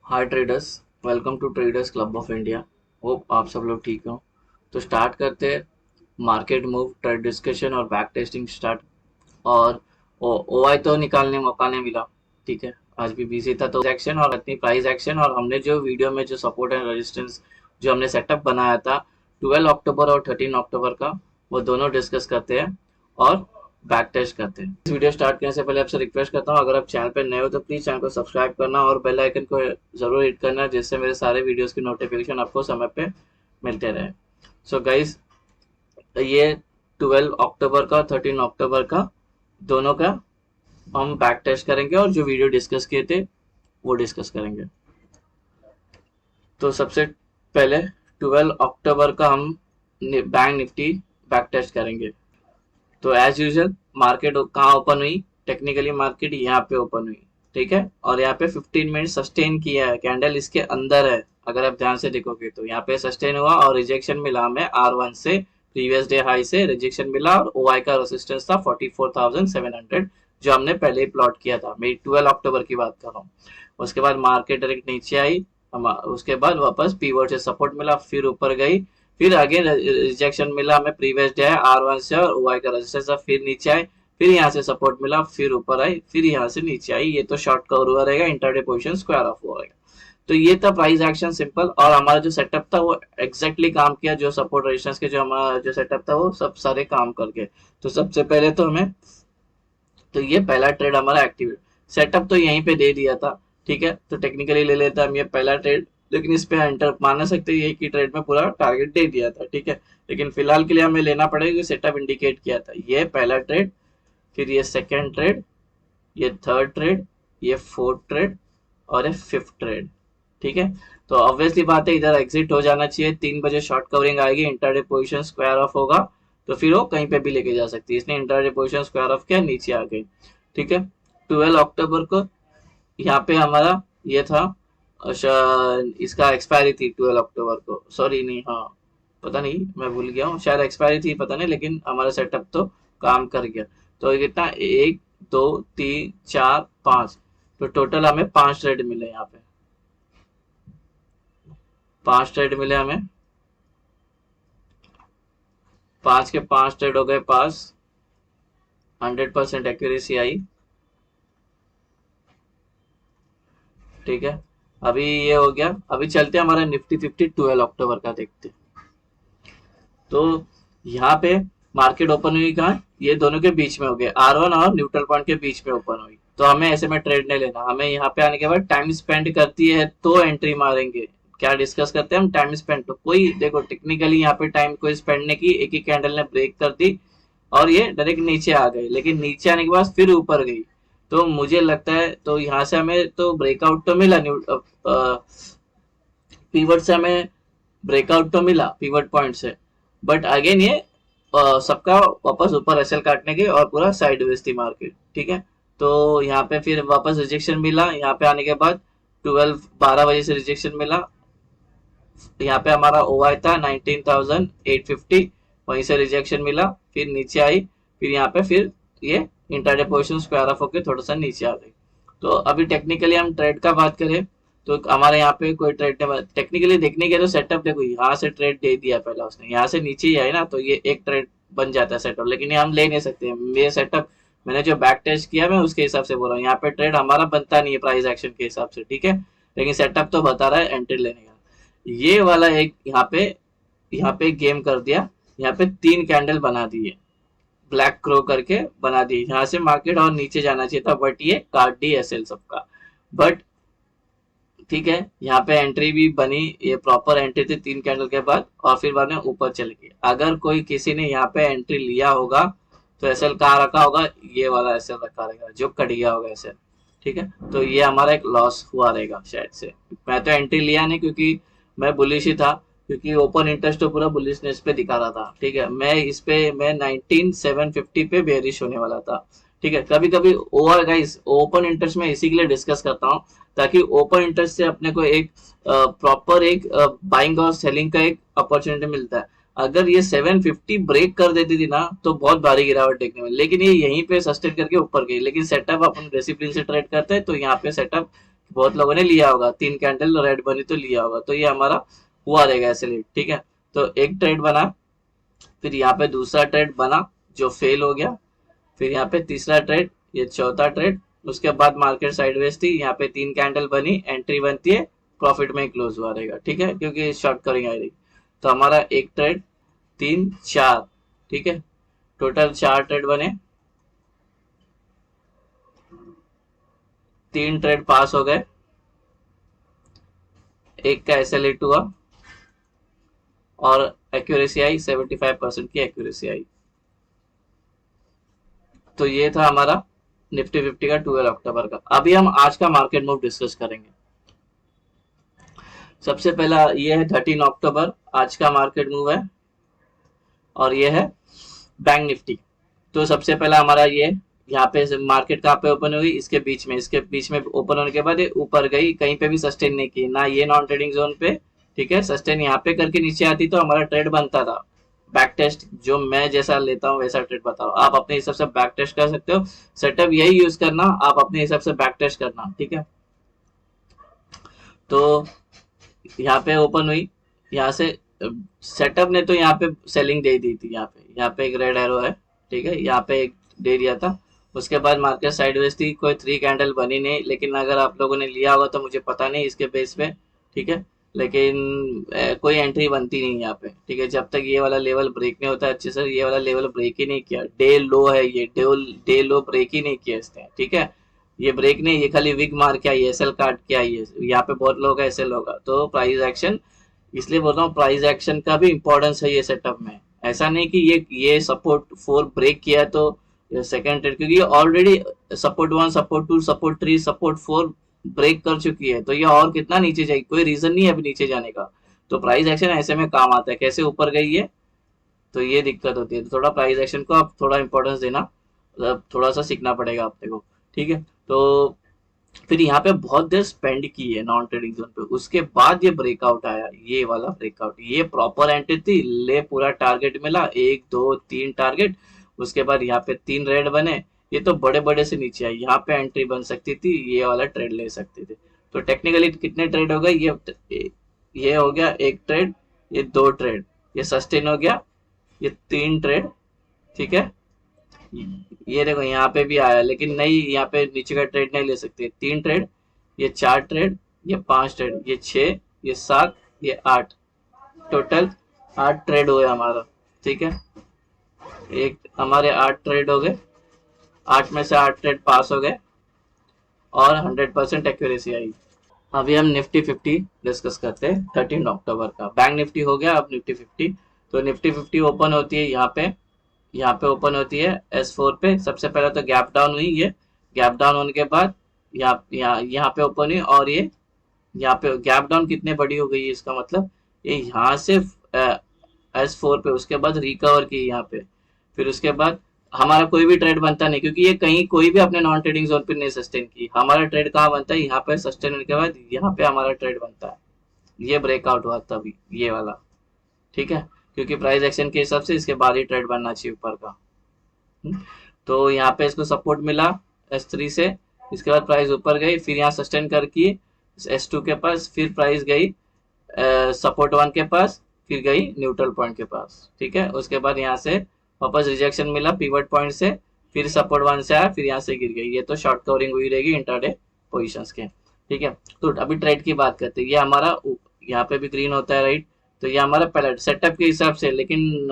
Hi traders, welcome to traders club of India. होप आप सब लोग ठीक हो। तो स्टार्ट करते हैं मार्केट मूव, ट्रेड डिस्कशन और बैक टेस्टिंग स्टार्ट। और ओ आई तो निकालने मौका नहीं मिला। ठीक है, आज भी बिजी था तो एक्शन और अपनी प्राइस एक्शन और हमने जो वीडियो में जो सपोर्ट एंड रेजिस्टेंस जो हमने सेटअप बनाया था 12 अक्टूबर और 13 अक्टूबर का, वो दोनों डिस्कस करते हैं और बैक टेस्ट करते हैं। इस वीडियो स्टार्ट करने से पहले आपसे रिक्वेस्ट करता हूँ, अगर आप चैनल पर नए हो तो प्लीज चैनल को सब्सक्राइब करना और बेल आइकन को जरूर हिट करना, जिससे मेरे सारे वीडियोस की नोटिफिकेशन आपको समय पे मिलते रहे। सो गाइस, ये 12 अक्टूबर का 13 अक्टूबर का दोनों का हम बैक टेस्ट करेंगे और जो वीडियो डिस्कस किए थे वो डिस्कस करेंगे। तो सबसे पहले 12 अक्टूबर का हम बैंक निफ्टी बैक टेस्ट करेंगे। तो एज यूजुअल मार्केट कहाँ ओपन हुई? टेक्निकली मार्केट यहाँ पे ओपन हुई, ठीक है। और यहाँ पे 15 मिनट सस्टेन किया है, कैंडल इसके अंदर है। अगर आप ध्यान से देखोगे तो यहाँ पे सस्टेन हुआ और रिजेक्शन मिला हमें R1 से, प्रीवियस डे हाई से रिजेक्शन मिला और OI का रेजिस्टेंस था 44,700, जो हमने पहले ही प्लॉट किया था। मैं 12 अक्टूबर की बात कर रहा हूँ। उसके बाद मार्केट डायरेक्ट नीचे आई, उसके बाद वापस पीवट से सपोर्ट मिला, फिर ऊपर गई, फिर आगे रिजेक्शन मिला हमें, प्रीवियस डे है R1 से और OI का रेजिस्टेंस था, फिर नीचे आए, फिर यहाँ से सपोर्ट मिला, फिर ऊपर आई, फिर यहाँ से नीचे आई। ये तो शॉर्ट कवर हुआ रहेगा, इंटरडे पोजीशन स्क्वायर ऑफ हुआ रहेगा। तो ये था प्राइस एक्शन सिंपल, और हमारा जो सेटअप था वो एग्जैक्टली काम किया। जो सपोर्ट रेजिस्टेंस के जो हमारा जो सेटअप था वो सब सारे काम करके। तो सबसे पहले तो हमें, तो ये पहला ट्रेड हमारा एक्टिवेट, सेटअप तो यहीं पे दे दिया था, ठीक है। तो टेक्निकली ले लेते हम ये पहला ट्रेड, लेकिन इस पे एंटर मान सकते हैं कि ट्रेड में पूरा टारगेट दे दिया था, ठीक है। लेकिन फिलहाल के लिए हमें लेना पड़ेगा कि सेटअप इंडिकेट किया था। ये पहला ट्रेड, फिर ये सेकेंड ट्रेड, ये थर्ड ट्रेड, ये फोर्थ ट्रेड और ये फिफ्थ ट्रेड, ठीक है। तो ऑब्वियसली बात है, इधर एग्जिट हो जाना चाहिए। 3 बजे शॉर्ट कवरिंग आएगी, इंटरडे पोजीशन स्क्वायर ऑफ होगा, तो फिर वो कहीं पे भी लेके जा सकती है। इसने इंटरडे पोजीशन स्क्वायर ऑफ किया, नीचे आ गई, ठीक है। 12 अक्टूबर को यहाँ पे हमारा ये था, इसका एक्सपायरी थी 12 अक्टूबर को, सॉरी नहीं, हाँ पता नहीं, मैं भूल गया हूँ, शायद एक्सपायरी थी, पता नहीं, लेकिन हमारा सेटअप तो काम कर गया। तो कितना, 1 2 3 4 5, तो टोटल हमें 5 ट्रेड मिले यहाँ पे, 5 ट्रेड मिले हमें, 5 के 5 ट्रेड हो गए पास, 100% एक्यूरेसी आई, ठीक है। अभी ये हो गया, अभी चलते हैं हमारा निफ्टी 50 12 अक्टूबर का देखते हैं। तो यहाँ पे मार्केट ओपन हुई कहाँ? ये दोनों के बीच में हो गए, R1 और न्यूट्रल पॉइंट के बीच में ओपन हुई। तो हमें ऐसे में ट्रेड नहीं लेना, हमें यहाँ पे आने के बाद टाइम स्पेंड करती है तो एंट्री मारेंगे। क्या डिस्कस करते हैं हम? Time spend. तो कोई देखो टेक्निकली यहाँ पे टाइम कोई स्पेंड नहीं की, एक ही कैंडल ने ब्रेक कर दी और ये डायरेक्ट नीचे आ गए, लेकिन नीचे आने के बाद फिर ऊपर गई। तो मुझे लगता है तो यहाँ से हमें तो ब्रेकआउट तो मिला, पीवट से हमें ब्रेकआउट तो मिला पीवट पॉइंट से, बट अगेन ये सबका वापस ऊपर एसएल काटने के और पूरा साइडवेज थी मार्केट, ठीक है। तो यहाँ पे फिर वापस रिजेक्शन मिला, यहाँ पे आने के बाद 12 बजे से रिजेक्शन मिला। यहाँ पे हमारा ओआई था 19,850, वहीं से रिजेक्शन मिला, फिर नीचे आई, फिर यहाँ पे फिर ये इंटरडे पोजीशन स्क्वायर ऑफ होके थोड़ा सा नीचे आ गई। तो अभी टेक्निकली हम ट्रेड का बात करें तो हमारे यहाँ पे कोई ट्रेड नहीं, टेक्निकली देखने के तो सेटअप देखो, यहाँ से ट्रेड दे दिया पहला उसने, यहाँ से नीचे ही आए ना, तो ये एक ट्रेड बन जाता है सेटअप, लेकिन ये हम ले नहीं सकते। ये सेटअप मैंने जो बैक टेस्ट किया मैं उसके हिसाब से बोल रहा हूँ, यहाँ पे ट्रेड हमारा बनता नहीं है प्राइस एक्शन के हिसाब से, ठीक है। लेकिन सेटअप तो बता रहा है एंट्री लेने का। ये वाला एक यहाँ पे गेम कर दिया, यहाँ पे 3 कैंडल बना दिए, ब्लैक क्रो करके बना दिए। यहाँ से मार्केट और नीचे जाना चाहिए था, बट ये काट दी एसएल सबका, बट ठीक है। यहाँ पे एंट्री भी बनी, ये प्रॉपर एंट्री थी 3 कैंडल के बाद, और फिर बाद में ऊपर चले गए। अगर कोई किसी ने यहाँ पे एंट्री लिया होगा तो एसएल कहाँ रखा होगा? ये वाला एसएल रखा रहेगा जो कट गया होगा एसएल, ठीक है। तो ये हमारा एक लॉस हुआ रहेगा शायद से। मैं तो एंट्री लिया नहीं क्योंकि मैं बुलिश ही था, क्योंकि ओपन इंटरेस्ट तो पूरा बुलिशनेस पे दिखा रहा था, ठीक है। मैं इस पे मैं 19,750 पे बेरिश होने वाला था, ठीक है। कभी कभी ओवर गाइस ओपन इंटरेस्ट में इसी के लिए डिस्कस करता हूँ, ताकि ओपन इंटरेस्ट से अपने को एक प्रॉपर एक बाइंग और सेलिंग का एक अपॉर्चुनिटी मिलता है। अगर ये 750 ब्रेक कर देती थी ना तो बहुत भारी गिरावट देखने में, लेकिन ये यहीं पे सस्टेन करके ऊपर गई। लेकिन सेटअप अपन डिसिप्लिन से ट्रेड करते हैं तो यहाँ पे सेटअप बहुत लोगों ने लिया होगा, 3 कैंडल रेड बनी तो लिया होगा, तो ये हमारा हुआ रहेगा ऐसे लेट, ठीक है। तो एक ट्रेड बना, फिर यहाँ पे दूसरा ट्रेड बना जो फेल हो गया, फिर यहाँ पे तीसरा ट्रेड, ये चौथा ट्रेड, उसके बाद मार्केट साइडवेज थी, यहाँ पे 3 कैंडल बनी, एंट्री बनती है, प्रॉफिट में क्लोज हुआ रहेगा, ठीक है, क्योंकि शॉर्ट कवरिंग आई रही। तो हमारा एक ट्रेड, 3, 4, ठीक है, टोटल 4 ट्रेड बने, 3 ट्रेड पास हो गए, एक का SL8 हुआ और एक्यूरेसी आई 75% की एक्यूरेसी आई। तो ये था हमारा निफ्टी 50 का 12 अक्टूबर का। अभी हम आज का मार्केट मूव डिस्कस करेंगे। सबसे पहला ये है 13 अक्टूबर, आज का मार्केट मूव है, और ये है बैंक निफ्टी। तो सबसे पहला हमारा ये, यहाँ पे मार्केट कहाँ पे ओपन हुई, इसके बीच में ओपन होने के बाद ये ऊपर गई, कहीं पे भी सस्टेन नहीं की, ना ये नॉन ट्रेडिंग जोन पे, ठीक है, सस्टेन यहाँ पे करके नीचे आती तो हमारा ट्रेड बनता था। बैक टेस्ट जो मैं जैसा लेता हूँ वैसा ट्रेड बताओ, आप अपने हिसाब से बैक टेस्ट कर सकते हो, सेटअप यही यूज करना, आप अपने हिसाब से बैक टेस्ट करना, ठीक है। तो यहाँ पे ओपन हुई, यहाँ से सेटअप ने तो यहाँ पे सेलिंग दे दी थी, यहाँ पे एक रेड एरो है, ठीक है, यहाँ पे एक दे दिया था। उसके बाद मार्केट साइडवेज थी, कोई 3 कैंडल बनी नहीं, लेकिन अगर आप लोगों ने लिया होगा तो मुझे पता नहीं इसके बेस पे, ठीक है, लेकिन कोई एंट्री बनती नहीं यहाँ पे, ठीक है, जब तक ये वाला लेवल ब्रेक नहीं होता अच्छे से। ये वाला लेवल ब्रेक ही नहीं किया, डे लो है ये, डे लो ब्रेक ही नहीं किया इसने, ठीक है, ये ब्रेक नहीं, ये खाली विग मार के आई है, एसएल काट के आई है, यहाँ पे बहुत लोग का एसएल होगा, तो प्राइस एक्शन, इसलिए बोल रहा हूँ प्राइस एक्शन का भी इंपॉर्टेंस है ये सेटअप में। ऐसा नहीं कि ये सपोर्ट 4 ब्रेक किया तो सेकंड ट्रेड, क्योंकि already support 1, support 2, support 3, support 4 break कर चुकी है, तो ये और कितना नीचे जाएगी, कोई रीजन नहीं है अभी नीचे जाने का। तो प्राइस एक्शन ऐसे में काम आता है, कैसे ऊपर गई है, तो ये दिक्कत होती है। तो थोड़ा प्राइस एक्शन को आप थोड़ा इंपॉर्टेंस देना, थोड़ा सा सीखना पड़ेगा अपने को, ठीक है। तो फिर यहाँ पे बहुत देर स्पेंड की है नॉन ट्रेडिंग जोन पे, उसके बाद ये ब्रेकआउट आया, ये वाला ब्रेकआउट, ये प्रॉपर एंट्री थी, ले पूरा टारगेट मिला, 1, 2, 3 टारगेट, उसके बाद यहाँ पे 3 रेड बने, ये तो बड़े बड़े से नीचे आई, यहाँ पे एंट्री बन सकती थी, ये वाला ट्रेड ले सकते थे। तो टेक्निकली कितने ट्रेड हो गए, ये हो गया एक ट्रेड, ये 2 ट्रेड, ये सस्टेन हो गया, ये 3 ट्रेड, ठीक है। ये देखो यहाँ पे भी आया, लेकिन नहीं, यहाँ पे नीचे का ट्रेड नहीं ले सकते, 3 ट्रेड, ये 4 ट्रेड, ये 5 ट्रेड, ये 6, ये 7, ये 8, टोटल 8 ट्रेड हुए हमारा, ठीक है। एक हमारे 8 ट्रेड हो गए, 8 में से 8 ट्रेड पास हो गए और 100% एक्यूरेसी आई। अभी हम निफ्टी 50 डिस्कस करते हैं 13 अक्टूबर का। बैंक निफ्टी हो गया, अब निफ्टी 50। तो निफ्टी 50 ओपन होती है यहाँ पे ओपन होती है S4 पे। सबसे पहले तो गैप डाउन हुई, ये गैप डाउन होने के बाद यहाँ पे ओपन हुई, और ये यहाँ पे गैप डाउन कितने बड़ी हो गई है, इसका मतलब ये यहाँ से S4 पे, उसके बाद रिकवर की यहाँ पे, फिर उसके बाद हमारा कोई भी ट्रेड बनता नहीं, क्योंकि ये कहीं कोई भी अपने नॉन ट्रेडिंग जोन पे नहीं सस्टेन की। हमारा ट्रेड कहाँ बनता है, यहाँ पे सस्टेन होने के बाद यहाँ पे हमारा ट्रेड बनता है, ये ब्रेकआउट हुआ तभी, ये वाला, ठीक है, क्योंकि प्राइस एक्शन के हिसाब से इसके बाद ही ट्रेड बनना चाहिए ऊपर का। तो यहाँ पे इसको सपोर्ट मिला S3 से, इसके बाद प्राइस ऊपर गई, फिर यहाँ सस्टेन करके S2 के पास, फिर प्राइस गई सपोर्ट 1 के पास, फिर गई न्यूट्रल पॉइंट के पास, ठीक है। उसके बाद यहाँ से वापस रिजेक्शन मिला पिवट पॉइंट से, फिर सपोर्ट 1 से आया, फिर यहाँ से गिर गई, ये तो शॉर्ट कवरिंग हुई रहेगी इंट्राडे पोजीशंस के, ठीक है। तो अभी ट्रेड की बात करते हैं, ये हमारा यहाँ पे भी ग्रीन होता है, राइट। तो ये हमारा पहला सेटअप के हिसाब से, लेकिन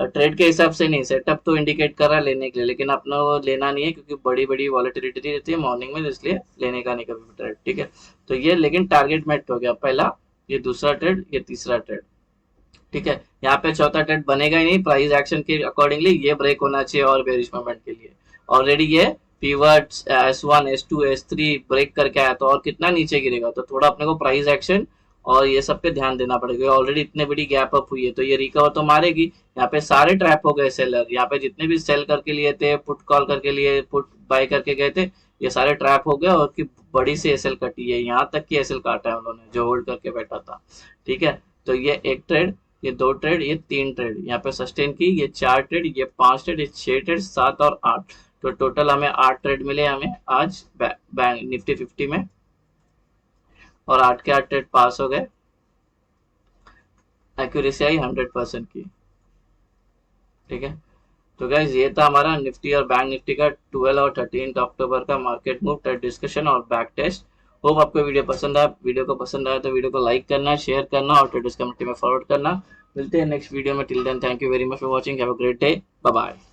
ट्रेड के हिसाब से नहीं, सेटअप तो इंडिकेट कर रहा है लेने के लिए, लेकिन अपना वो लेना नहीं है, क्योंकि बड़ी बड़ी वॉलेटिलिटी रहती है मॉर्निंग में, इसलिए लेने का नहीं कभी ट्रेड, ठीक है। तो ये लेकिन टारगेट मेट हो गया पहला, ये दूसरा ट्रेड, ये तीसरा ट्रेड, ठीक है। यहाँ पे चौथा ट्रेड बनेगा ही नहीं, प्राइस एक्शन के अकॉर्डिंगली ये ब्रेक होना चाहिए और बेरिश मोमेंट के लिए। ऑलरेडी ये pivot S1, S2, S3 break करके आया, तो और कितना नीचे गिरेगा, तो थोड़ा अपने को प्राइस एक्शन और ये सब पे ध्यान देना पड़ेगा। ऑलरेडी इतने बड़ी गैप अप हुई है, तो ये रिकवर तो मारेगी। यहाँ पे सारे ट्रैप हो गए सेलर, यहाँ पे जितने भी सेल करके लिए थे, पुट कॉल करके लिए, पुट बाय करके गए थे, ये सारे ट्रैप हो गए, और की बड़ी सी एसएल कटी है, यहाँ तक की एसएल काटा है उन्होंने जो होल्ड करके बैठा था, ठीक है। तो ये एक ट्रेड, ये 2 ट्रेड, ये 3 ट्रेड, यहाँ पे सस्टेन की, ये 4 ट्रेड, ये 5 ट्रेड, ये 6 ट्रेड, 7 और 8, तो टोटल हमें 8 ट्रेड मिले हमें आज बैंक निफ्टी 50 में, और 8 के 8 ट्रेड पास हो गए, एक्यूरेसी आई 100% की। ठीक है, तो गाइज ये था हमारा निफ्टी और बैंक निफ्टी का 12 और 13 अक्टूबर का मार्केट मूव, ट्रेड डिस्कशन और बैक टेस्ट। होप आपको वीडियो पसंद आया। वीडियो को पसंद आया तो वीडियो को लाइक करना, शेयर करना और ट्रेडर्स कम्युनिटी में फॉरवर्ड करना। मिलते हैं नेक्स्ट वीडियो में। Till then thank you very much for watching. Have a great day. Bye bye.